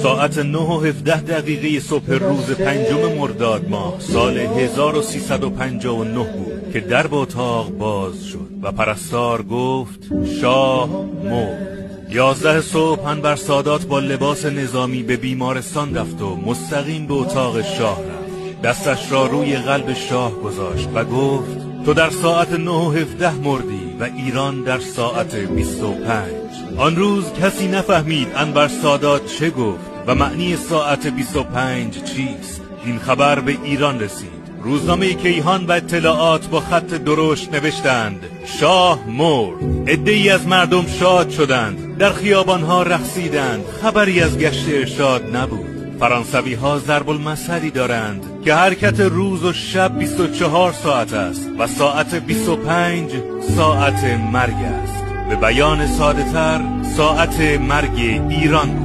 ساعت 9:17 صبح روز 5 مرداد ماه سال 1359 بود که درب اتاق باز شد و پرستار گفت شاه مرد. 11 صبح انور سادات با لباس نظامی به بیمارستان رفت و مستقیم به اتاق شاه رفت. دستش را روی قلب شاه گذاشت و گفت تو در ساعت 9:17 مردی و ایران در ساعت 25. آن روز کسی نفهمید انور سادات چه گفت و معنی ساعت 25 چیست. این خبر به ایران رسید. روزنامه کیهان و اطلاعات با خط درشت نوشتند شاه مرد. عده‌ای از مردم شاد شدند، در خیابانها رقصیدند. خبری از گشت ارشاد نبود. فرانسوی ها ضرب المثلی دارند که حرکت روز و شب 24 ساعت است و ساعت 25 ساعت مرگ است. به بیان ساده تر ساعت مرگ ایران بود.